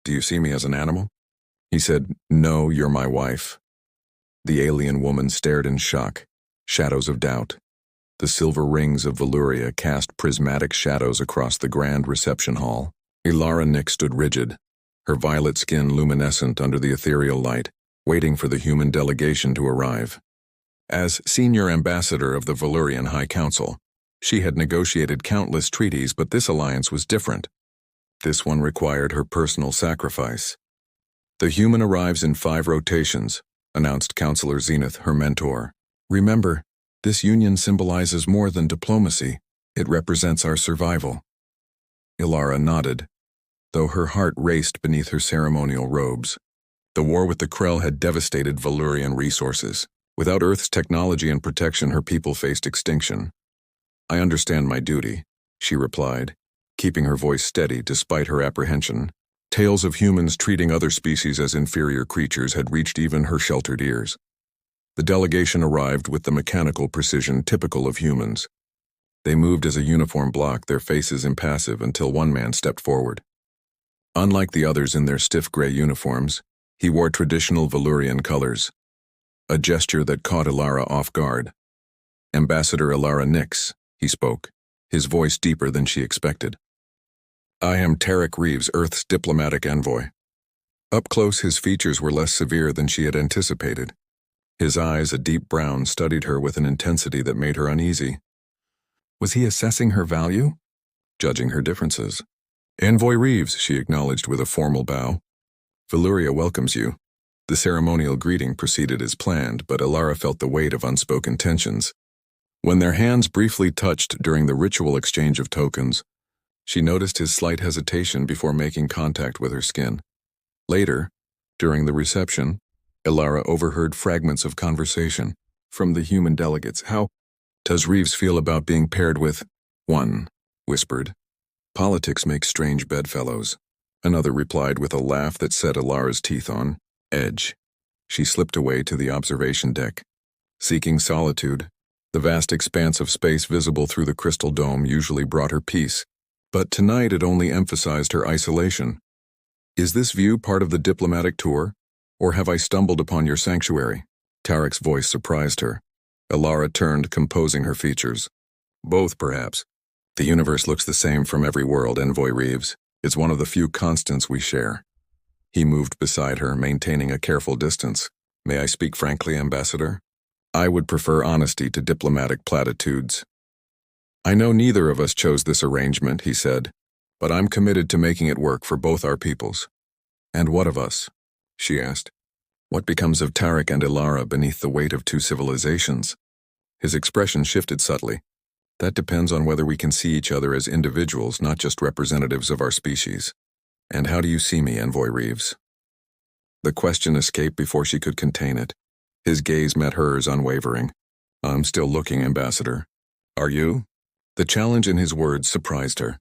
"Do you see me as an animal?" He said, "No, you're my wife." The alien woman stared in shock, shadows of doubt. The silver rings of Valyria cast prismatic shadows across the grand reception hall. Ilara Nyx stood rigid, her violet skin luminescent under the ethereal light, waiting for the human delegation to arrive. As senior ambassador of the Valyrian High Council, she had negotiated countless treaties, but this alliance was different. This one required her personal sacrifice. "The human arrives in 5 rotations," announced Counselor Zenith, her mentor. "Remember, this union symbolizes more than diplomacy. It represents our survival." Ilara nodded, though her heart raced beneath her ceremonial robes. The war with the Krell had devastated Valyrian resources. Without Earth's technology and protection, her people faced extinction. "I understand my duty," she replied, keeping her voice steady despite her apprehension. Tales of humans treating other species as inferior creatures had reached even her sheltered ears. The delegation arrived with the mechanical precision typical of humans. They moved as a uniform block, their faces impassive, until one man stepped forward. Unlike the others in their stiff gray uniforms, he wore traditional Valyrian colors, a gesture that caught Ilara off guard. "Ambassador Ilara Nyx," he spoke, his voice deeper than she expected. "I am Tarek Reeves, Earth's diplomatic envoy." Up close, his features were less severe than she had anticipated. His eyes, a deep brown, studied her with an intensity that made her uneasy. Was he assessing her value? Judging her differences? "Envoy Reeves," she acknowledged with a formal bow. "Valyria welcomes you." The ceremonial greeting proceeded as planned, but Ilara felt the weight of unspoken tensions. When their hands briefly touched during the ritual exchange of tokens, she noticed his slight hesitation before making contact with her skin. Later, during the reception, Ilara overheard fragments of conversation from the human delegates. "How does Reeves feel about being paired with?" One whispered, "Politics makes strange bedfellows." Another replied with a laugh that set Ilara's teeth on edge. She slipped away to the observation deck. Seeking solitude, the vast expanse of space visible through the crystal dome usually brought her peace, but tonight it only emphasized her isolation. "Is this view part of the diplomatic tour, or have I stumbled upon your sanctuary?" Tarek's voice surprised her. Ilara turned, composing her features. "Both, perhaps. The universe looks the same from every world, Envoy Reeves. It's one of the few constants we share." He moved beside her, maintaining a careful distance. "May I speak frankly, Ambassador? I would prefer honesty to diplomatic platitudes." "I know neither of us chose this arrangement," he said, "but I'm committed to making it work for both our peoples." "And what of us?" she asked. "What becomes of Tarek and Ilara beneath the weight of 2 civilizations?" His expression shifted subtly. "That depends on whether we can see each other as individuals, not just representatives of our species." "And how do you see me, Envoy Reeves?" The question escaped before she could contain it. His gaze met hers, unwavering. "I'm still looking, Ambassador." "Are you?" The challenge in his words surprised her.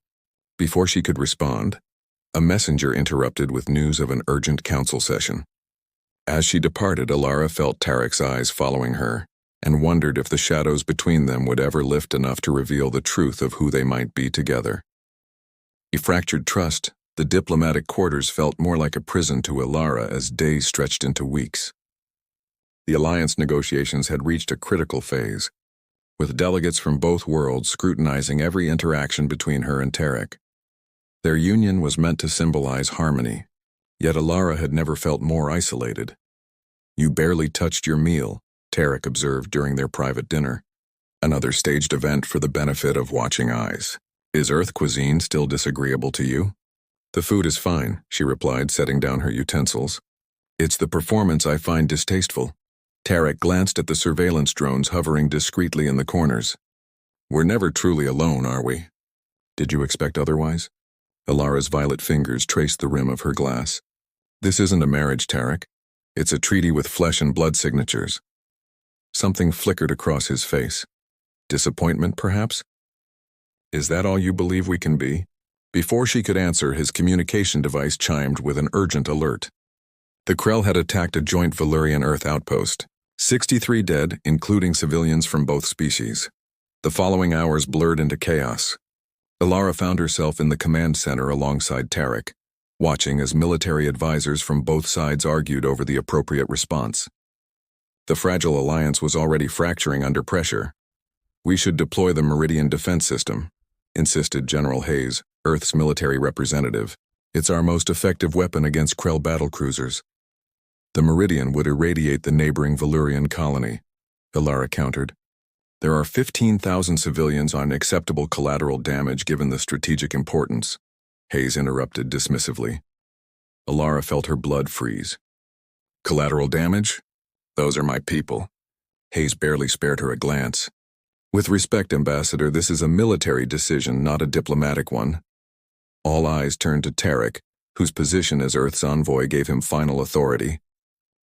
Before she could respond, a messenger interrupted with news of an urgent council session. As she departed, Ilara felt Tarek's eyes following her, and wondered if the shadows between them would ever lift enough to reveal the truth of who they might be together. A fractured trust, the diplomatic quarters felt more like a prison to Ilara as days stretched into weeks. The alliance negotiations had reached a critical phase, with delegates from both worlds scrutinizing every interaction between her and Tarek. Their union was meant to symbolize harmony, yet Ilara had never felt more isolated. "You barely touched your meal," Tarek observed during their private dinner. "Another staged event for the benefit of watching eyes. Is Earth cuisine still disagreeable to you?" "The food is fine," she replied, setting down her utensils. "It's the performance I find distasteful." Tarek glanced at the surveillance drones hovering discreetly in the corners. "We're never truly alone, are we?" "Did you expect otherwise?" Ilara's violet fingers traced the rim of her glass. "This isn't a marriage, Tarek. It's a treaty with flesh and blood signatures." Something flickered across his face. Disappointment, perhaps? "Is that all you believe we can be?" Before she could answer, his communication device chimed with an urgent alert. The Krell had attacked a joint Valyrian Earth outpost. 63 dead, including civilians from both species. The following hours blurred into chaos. Ilara found herself in the command center alongside Tarek. watching as military advisors from both sides argued over the appropriate response. The fragile alliance was already fracturing under pressure. "We should deploy the Meridian Defense System," insisted General Hayes, Earth's military representative. "It's our most effective weapon against Krell battlecruisers." "The Meridian would irradiate the neighboring Valurian colony," Ilara countered. "There are 15,000 civilians on acceptable collateral damage given the strategic importance," Hayes interrupted dismissively. Ilara felt her blood freeze. "Collateral damage? Those are my people." Hayes barely spared her a glance. "With respect, Ambassador, this is a military decision, not a diplomatic one." All eyes turned to Tarek, whose position as Earth's envoy gave him final authority.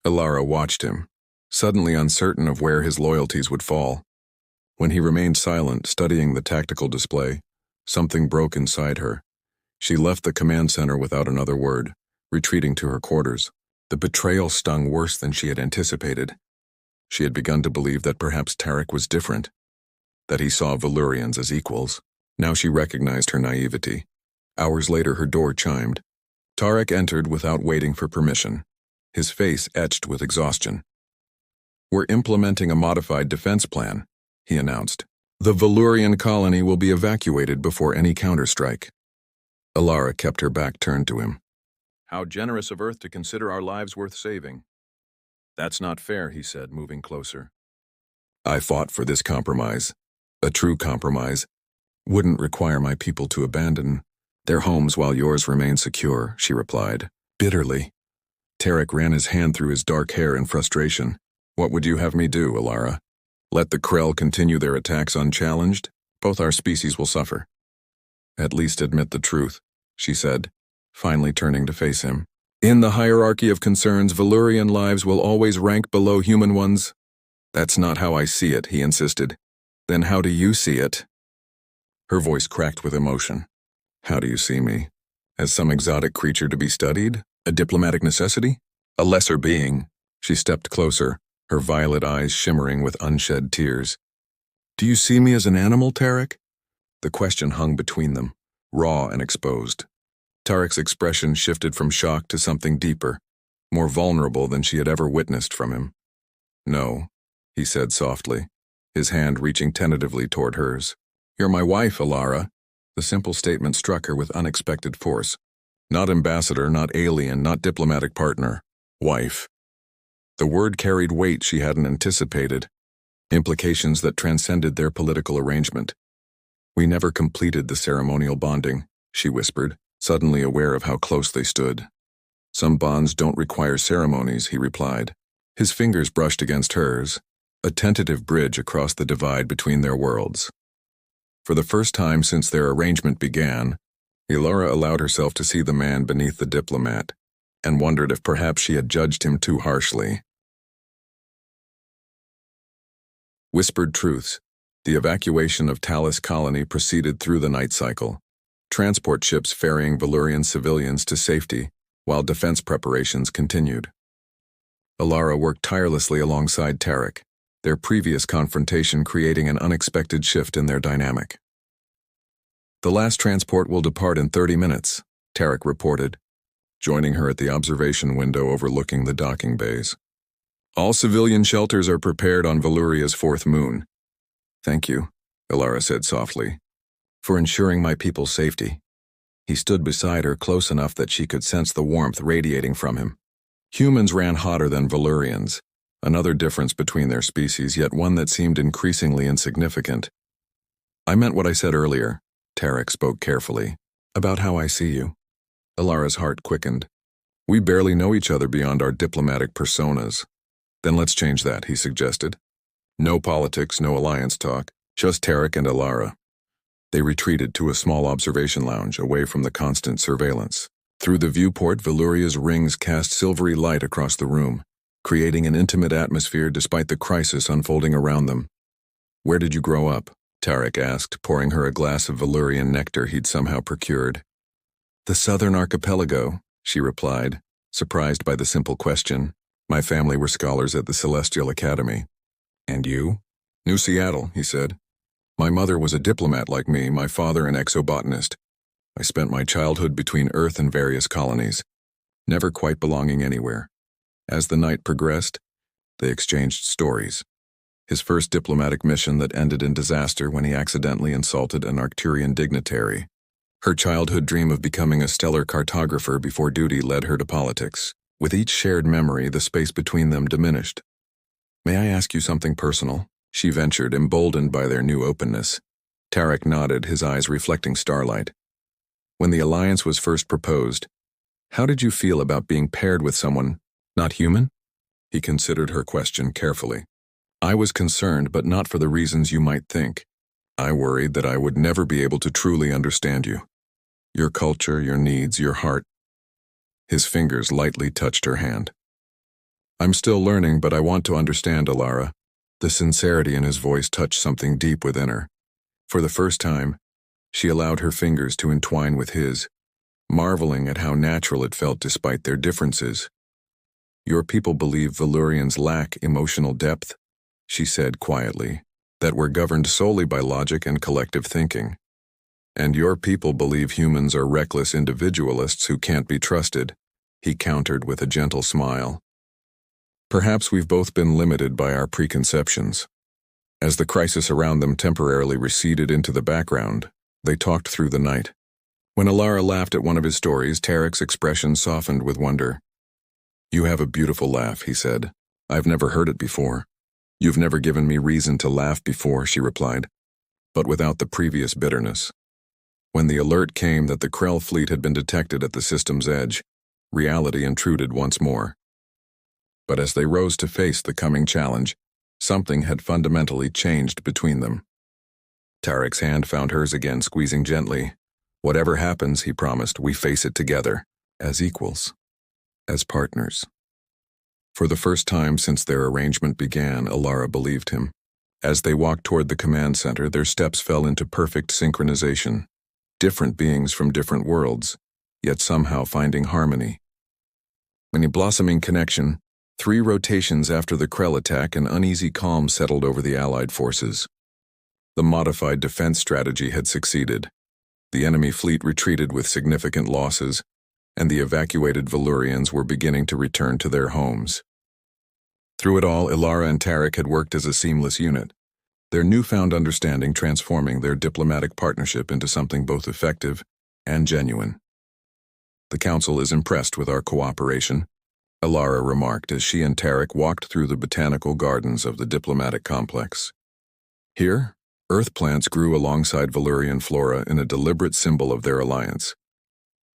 Ilara watched him, suddenly uncertain of where his loyalties would fall. When he remained silent, studying the tactical display, something broke inside her. She left the command center without another word, retreating to her quarters. The betrayal stung worse than she had anticipated. She had begun to believe that perhaps Tarek was different, that he saw Valurians as equals. Now she recognized her naivety. Hours later, her door chimed. Tarek entered without waiting for permission, his face etched with exhaustion. "We're implementing a modified defense plan," he announced. "The Valurian colony will be evacuated before any counterstrike." Ilara kept her back turned to him. "How generous of Earth to consider our lives worth saving." "That's not fair," he said, moving closer. "I fought for this compromise. A true compromise. Wouldn't require my people to abandon their homes while yours remain secure," she replied, bitterly. Tarek ran his hand through his dark hair in frustration. "What would you have me do, Ilara? Let the Krell continue their attacks unchallenged? Both our species will suffer." "At least admit the truth," she said, finally turning to face him. "In the hierarchy of concerns, Valurian lives will always rank below human ones." "That's not how I see it," he insisted. "Then how do you see it?" Her voice cracked with emotion. "How do you see me? As some exotic creature to be studied? A diplomatic necessity? A lesser being?" She stepped closer, her violet eyes shimmering with unshed tears. "Do you see me as an animal, Tarek?" The question hung between them, raw and exposed. Tarek's expression shifted from shock to something deeper, more vulnerable than she had ever witnessed from him. "No," he said softly, his hand reaching tentatively toward hers. "You're my wife, Ilara." The simple statement struck her with unexpected force. Not ambassador, not alien, not diplomatic partner. Wife. The word carried weight she hadn't anticipated, implications that transcended their political arrangement. "We never completed the ceremonial bonding," she whispered, suddenly aware of how close they stood. "Some bonds don't require ceremonies," he replied. His fingers brushed against hers, a tentative bridge across the divide between their worlds. For the first time since their arrangement began, Ilara allowed herself to see the man beneath the diplomat, and wondered if perhaps she had judged him too harshly. Whispered truths. The evacuation of Talus Colony proceeded through the night cycle, transport ships ferrying Valurian civilians to safety, while defense preparations continued. Ilara worked tirelessly alongside Tarek, their previous confrontation creating an unexpected shift in their dynamic. "The last transport will depart in 30 minutes, Tarek reported, joining her at the observation window overlooking the docking bays. "All civilian shelters are prepared on Valuria's fourth moon." "Thank you," Ilara said softly, "for ensuring my people's safety." He stood beside her close enough that she could sense the warmth radiating from him. Humans ran hotter than Valurians, another difference between their species, yet one that seemed increasingly insignificant. "I meant what I said earlier," Tarek spoke carefully, "about how I see you." Ilara's heart quickened. "We barely know each other beyond our diplomatic personas." "Then let's change that," he suggested. "No politics, no alliance talk, just Tarek and Ilara." They retreated to a small observation lounge away from the constant surveillance. Through the viewport, Valuria's rings cast silvery light across the room, creating an intimate atmosphere despite the crisis unfolding around them. "Where did you grow up?" Tarek asked, pouring her a glass of Valurian nectar he'd somehow procured. "The southern archipelago," she replied, surprised by the simple question. "My family were scholars at the Celestial Academy." "And you?" "New Seattle," he said. "My mother was a diplomat like me, my father an exobotanist." I spent my childhood between Earth and various colonies, never quite belonging anywhere. As the night progressed, they exchanged stories. His first diplomatic mission that ended in disaster when he accidentally insulted an Arcturian dignitary. Her childhood dream of becoming a stellar cartographer before duty led her to politics. With each shared memory, the space between them diminished. "May I ask you something personal?" she ventured, emboldened by their new openness. Tarek nodded, his eyes reflecting starlight. "When the alliance was first proposed, how did you feel about being paired with someone not human?" He considered her question carefully. "I was concerned, but not for the reasons you might think. I worried that I would never be able to truly understand you. Your culture, your needs, your heart." His fingers lightly touched her hand. "I'm still learning, but I want to understand, Alara." The sincerity in his voice touched something deep within her. For the first time, she allowed her fingers to entwine with his, marveling at how natural it felt despite their differences. "Your people believe Valurians lack emotional depth," she said quietly, "that we're governed solely by logic and collective thinking. And your people believe humans are reckless individualists who can't be trusted," he countered with a gentle smile. "Perhaps we've both been limited by our preconceptions." As the crisis around them temporarily receded into the background, they talked through the night. When Alara laughed at one of his stories, Tarek's expression softened with wonder. "You have a beautiful laugh," he said. "I've never heard it before." "You've never given me reason to laugh before," she replied, but without the previous bitterness. When the alert came that the Krell fleet had been detected at the system's edge, reality intruded once more. But as they rose to face the coming challenge, something had fundamentally changed between them. Tarek's hand found hers again, squeezing gently. "Whatever happens," he promised, "we face it together, as equals, as partners." For the first time since their arrangement began, Alara believed him. As they walked toward the command center, their steps fell into perfect synchronization. Different beings from different worlds, yet somehow finding harmony. In a blossoming connection, 3 rotations after the Krell attack, an uneasy calm settled over the Allied forces. The modified defense strategy had succeeded. The enemy fleet retreated with significant losses, and the evacuated Valurians were beginning to return to their homes. Through it all, Alara and Tarek had worked as a seamless unit, their newfound understanding transforming their diplomatic partnership into something both effective and genuine. "The Council is impressed with our cooperation," Alara remarked as she and Tarek walked through the botanical gardens of the diplomatic complex. Here, earth plants grew alongside Valurian flora in a deliberate symbol of their alliance.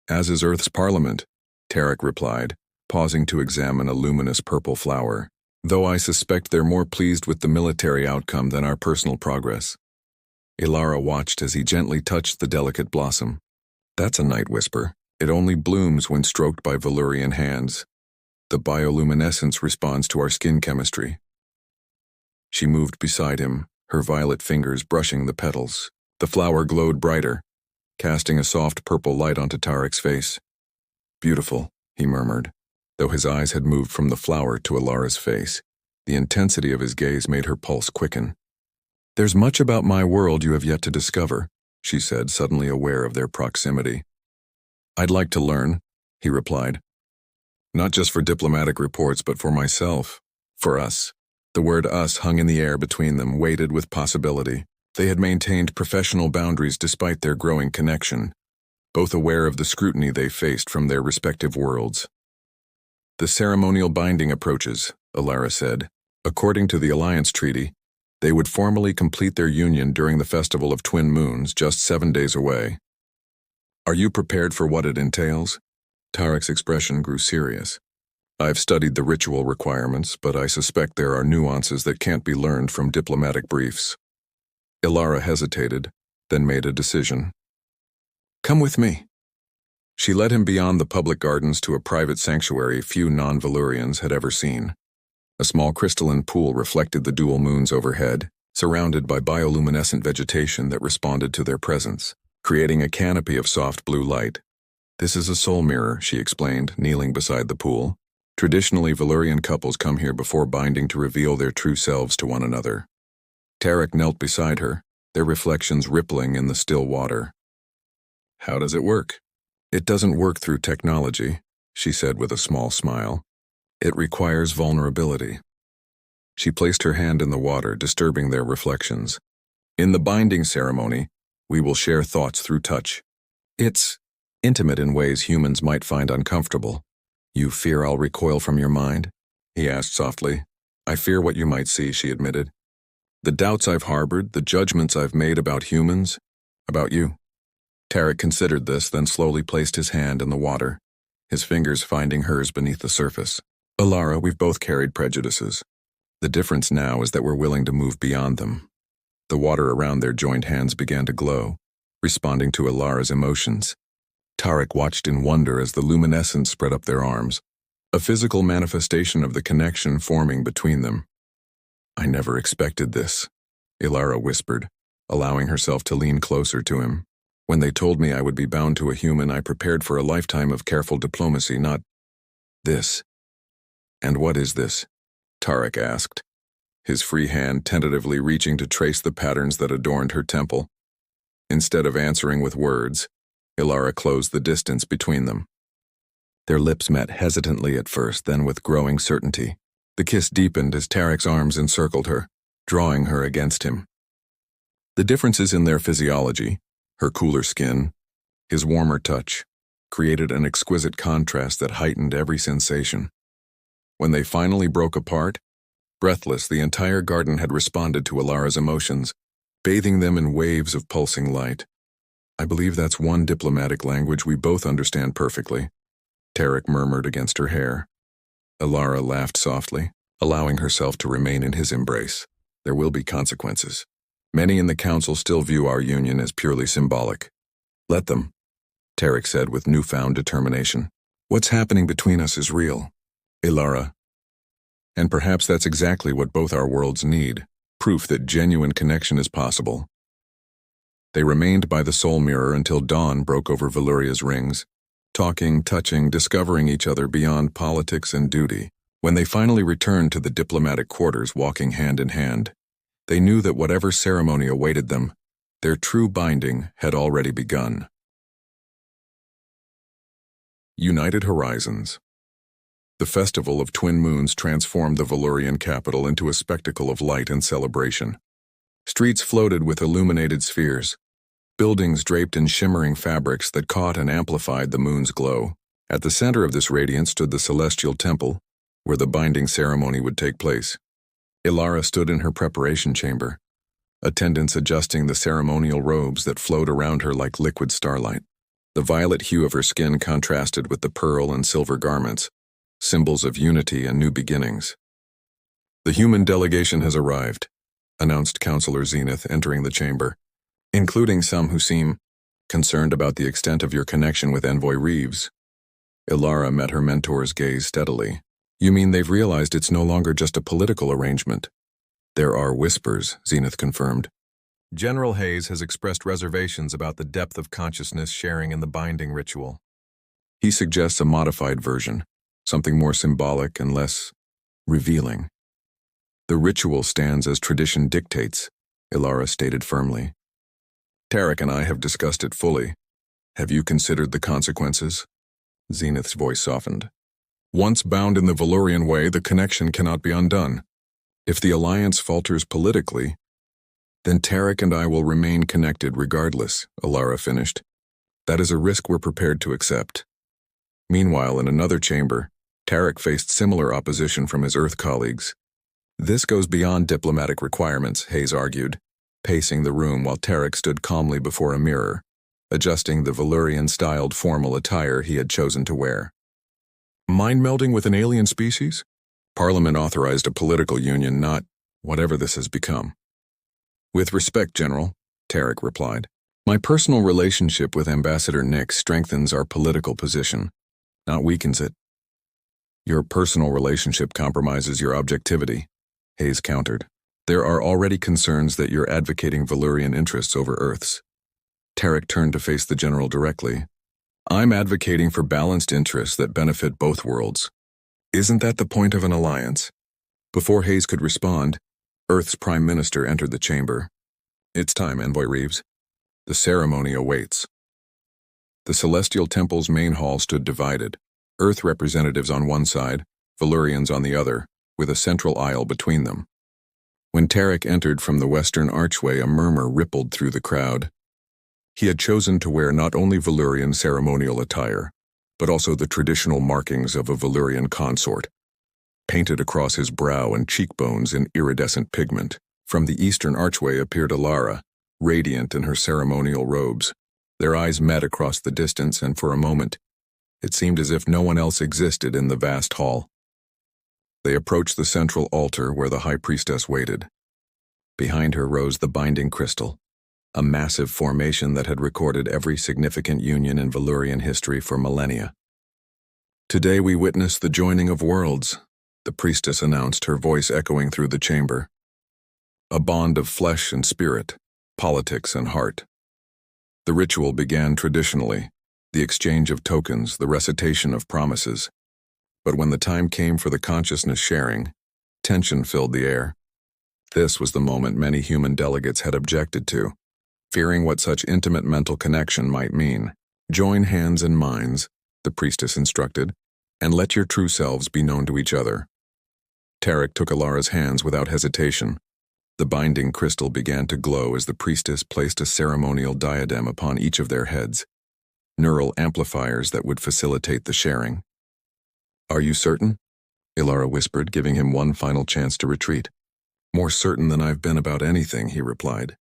"As is Earth's parliament," Tarek replied, pausing to examine a luminous purple flower, "though I suspect they're more pleased with the military outcome than our personal progress." Alara watched as he gently touched the delicate blossom. "That's a night whisper. It only blooms when stroked by Valurian hands. The bioluminescence responds to our skin chemistry." She moved beside him, her violet fingers brushing the petals. The flower glowed brighter, casting a soft purple light onto Tarek's face. "Beautiful," he murmured, though his eyes had moved from the flower to Alara's face. The intensity of his gaze made her pulse quicken. "There's much about my world you have yet to discover," she said, suddenly aware of their proximity. "I'd like to learn," he replied. "Not just for diplomatic reports, but for myself, for us." The word us hung in the air between them, weighted with possibility. They had maintained professional boundaries despite their growing connection, both aware of the scrutiny they faced from their respective worlds. "The ceremonial binding approaches," Alara said. "According to the Alliance Treaty, they would formally complete their union during the Festival of Twin Moons, just 7 days away. Are you prepared for what it entails?" Tarek's expression grew serious. "I've studied the ritual requirements, but I suspect there are nuances that can't be learned from diplomatic briefs." Alara hesitated, then made a decision. "Come with me." She led him beyond the public gardens to a private sanctuary few non-Valurians had ever seen. A small crystalline pool reflected the dual moons overhead, surrounded by bioluminescent vegetation that responded to their presence, creating a canopy of soft blue light. "This is a soul mirror," she explained, kneeling beside the pool. "Traditionally, Valurian couples come here before binding to reveal their true selves to one another." Tarek knelt beside her, their reflections rippling in the still water. How does it work? It doesn't work through technology, she said with a small smile. It requires vulnerability. She placed her hand in the water, disturbing their reflections. In the binding ceremony, we will share thoughts through touch. It's intimate in ways humans might find uncomfortable. You fear I'll recoil from your mind? He asked softly. I fear what you might see, she admitted. The doubts I've harbored, the judgments I've made about humans, about you. Tarek considered this, then slowly placed his hand in the water, his fingers finding hers beneath the surface. Alara, we've both carried prejudices. The difference now is that we're willing to move beyond them. The water around their joined hands began to glow, responding to Alara's emotions. Tarek watched in wonder as the luminescence spread up their arms, a physical manifestation of the connection forming between them. I never expected this, Alara whispered, allowing herself to lean closer to him. When they told me I would be bound to a human, I prepared for a lifetime of careful diplomacy, not this. And what is this? Tarek asked, his free hand tentatively reaching to trace the patterns that adorned her temple. Instead of answering with words, Alara closed the distance between them. Their lips met hesitantly at first, then with growing certainty. The kiss deepened as Tarek's arms encircled her, drawing her against him. The differences in their physiology, her cooler skin, his warmer touch, created an exquisite contrast that heightened every sensation. When they finally broke apart, breathless, the entire garden had responded to Alara's emotions, bathing them in waves of pulsing light. I believe that's one diplomatic language we both understand perfectly, Tarek murmured against her hair. Alara laughed softly, allowing herself to remain in his embrace. There will be consequences. Many in the council still view our union as purely symbolic. Let them, Tarek said with newfound determination. What's happening between us is real, Alara. And perhaps that's exactly what both our worlds need, proof that genuine connection is possible. They remained by the soul mirror until dawn broke over Valuria's rings, talking, touching, discovering each other beyond politics and duty. When they finally returned to the diplomatic quarters walking hand in hand, they knew that whatever ceremony awaited them, their true binding had already begun. United Horizons. The Festival of Twin Moons transformed the Valurian capital into a spectacle of light and celebration. Streets floated with illuminated spheres, buildings draped in shimmering fabrics that caught and amplified the moon's glow. At the center of this radiance stood the celestial temple, where the binding ceremony would take place. Alara stood in her preparation chamber, attendants adjusting the ceremonial robes that flowed around her like liquid starlight. The violet hue of her skin contrasted with the pearl and silver garments, symbols of unity and new beginnings. The human delegation has arrived, announced Counselor Zenith, entering the chamber, including some who seem concerned about the extent of your connection with Envoy Reeves. Alara met her mentor's gaze steadily. You mean they've realized it's no longer just a political arrangement? There are whispers, Zenith confirmed. General Hayes has expressed reservations about the depth of consciousness sharing in the binding ritual. He suggests a modified version, something more symbolic and less revealing. The ritual stands as tradition dictates, Alara stated firmly. Tarek and I have discussed it fully. Have you considered the consequences? Zenith's voice softened. Once bound in the Valurian way, the connection cannot be undone. If the alliance falters politically, then Tarek and I will remain connected regardless, Alara finished. That is a risk we're prepared to accept. Meanwhile, in another chamber, Tarek faced similar opposition from his Earth colleagues. This goes beyond diplomatic requirements, Hayes argued, pacing the room while Tarek stood calmly before a mirror, adjusting the Valurian-styled formal attire he had chosen to wear. Mind-melding with an alien species? Parliament authorized a political union, not whatever this has become. With respect, General, Tarek replied. My personal relationship with Ambassador Nix strengthens our political position, not weakens it. Your personal relationship compromises your objectivity, Hayes countered. There are already concerns that you're advocating Valurian interests over Earth's. Tarek turned to face the General directly. I'm advocating for balanced interests that benefit both worlds. Isn't that the point of an alliance? Before Hayes could respond, Earth's Prime Minister entered the chamber. It's time, Envoy Reeves. The ceremony awaits. The celestial temple's main hall stood divided, Earth representatives on one side, Valurians on the other, with a central aisle between them. When Tarek entered from the western archway, a murmur rippled through the crowd. He had chosen to wear not only Valurian ceremonial attire, but also the traditional markings of a Valurian consort, painted across his brow and cheekbones in iridescent pigment. From the eastern archway appeared Alara, radiant in her ceremonial robes. Their eyes met across the distance, and for a moment, it seemed as if no one else existed in the vast hall. They approached the central altar where the high priestess waited. Behind her rose the binding crystal, a massive formation that had recorded every significant union in Valurian history for millennia. "Today we witness the joining of worlds," the priestess announced, her voice echoing through the chamber. "A bond of flesh and spirit, politics and heart." The ritual began traditionally, the exchange of tokens, the recitation of promises. But when the time came for the consciousness sharing, tension filled the air. This was the moment many human delegates had objected to, fearing what such intimate mental connection might mean. "Join hands and minds," the priestess instructed, "and let your true selves be known to each other." Tarek took Alara's hands without hesitation. The binding crystal began to glow as the priestess placed a ceremonial diadem upon each of their heads, neural amplifiers that would facilitate the sharing. "Are you certain?" Alara whispered, giving him one final chance to retreat. "More certain than I've been about anything," he replied.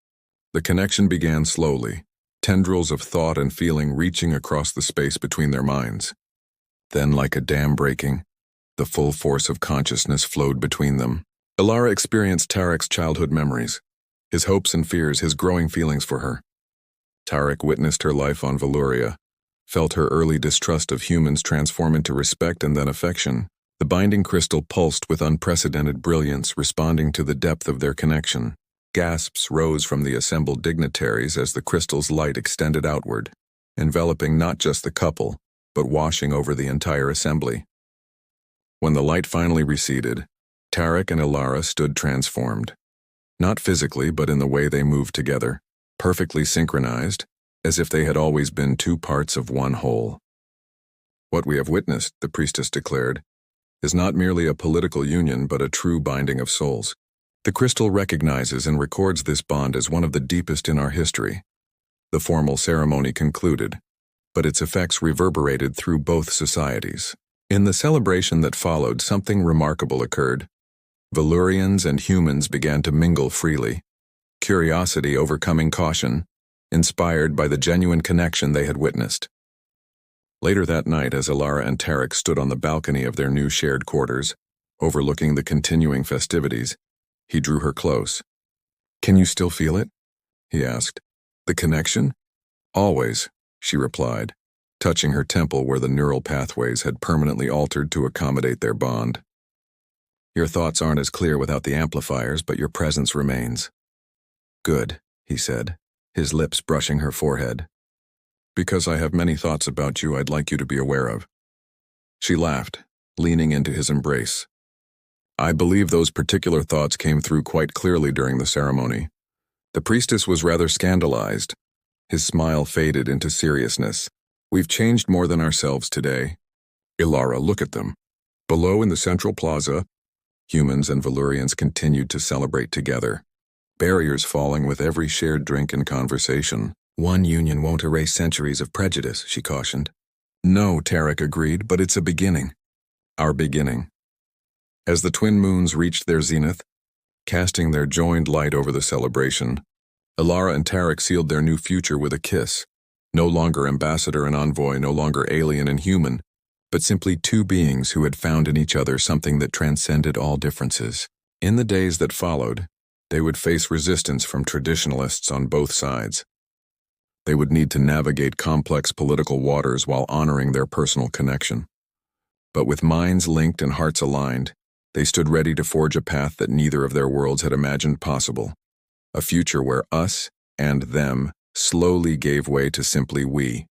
The connection began slowly, tendrils of thought and feeling reaching across the space between their minds. Then, like a dam breaking, the full force of consciousness flowed between them. Alara experienced Tarek's childhood memories, his hopes and fears, his growing feelings for her. Tarek witnessed her life on Valuria, felt her early distrust of humans transform into respect and then affection. The binding crystal pulsed with unprecedented brilliance, responding to the depth of their connection. Gasps rose from the assembled dignitaries as the crystal's light extended outward, enveloping not just the couple, but washing over the entire assembly. When the light finally receded, Tarek and Alara stood transformed. Not physically, but in the way they moved together, perfectly synchronized, as if they had always been two parts of one whole. "What we have witnessed," the priestess declared, "is not merely a political union, but a true binding of souls. The crystal recognizes and records this bond as one of the deepest in our history." The formal ceremony concluded, but its effects reverberated through both societies. In the celebration that followed, something remarkable occurred. Valurians and humans began to mingle freely, curiosity overcoming caution, inspired by the genuine connection they had witnessed. Later that night, as Alara and Tarek stood on the balcony of their new shared quarters, overlooking the continuing festivities, he drew her close. "Can you still feel it?" he asked. "The connection?" "Always," she replied, touching her temple where the neural pathways had permanently altered to accommodate their bond. "Your thoughts aren't as clear without the amplifiers, but your presence remains." "Good," he said, his lips brushing her forehead. "Because I have many thoughts about you I'd like you to be aware of." She laughed, leaning into his embrace. "I believe those particular thoughts came through quite clearly during the ceremony." The priestess was rather scandalized. His smile faded into seriousness. "We've changed more than ourselves today. Alara, look at them." Below in the central plaza, humans and Valurians continued to celebrate together, barriers falling with every shared drink and conversation. "One union won't erase centuries of prejudice," she cautioned. "No," Tarek agreed, "but it's a beginning. Our beginning." As the twin moons reached their zenith, casting their joined light over the celebration, Alara and Tarek sealed their new future with a kiss. No longer ambassador and envoy, no longer alien and human, but simply two beings who had found in each other something that transcended all differences. In the days that followed, they would face resistance from traditionalists on both sides. They would need to navigate complex political waters while honoring their personal connection. But with minds linked and hearts aligned, they stood ready to forge a path that neither of their worlds had imagined possible. A future where us and them slowly gave way to simply we.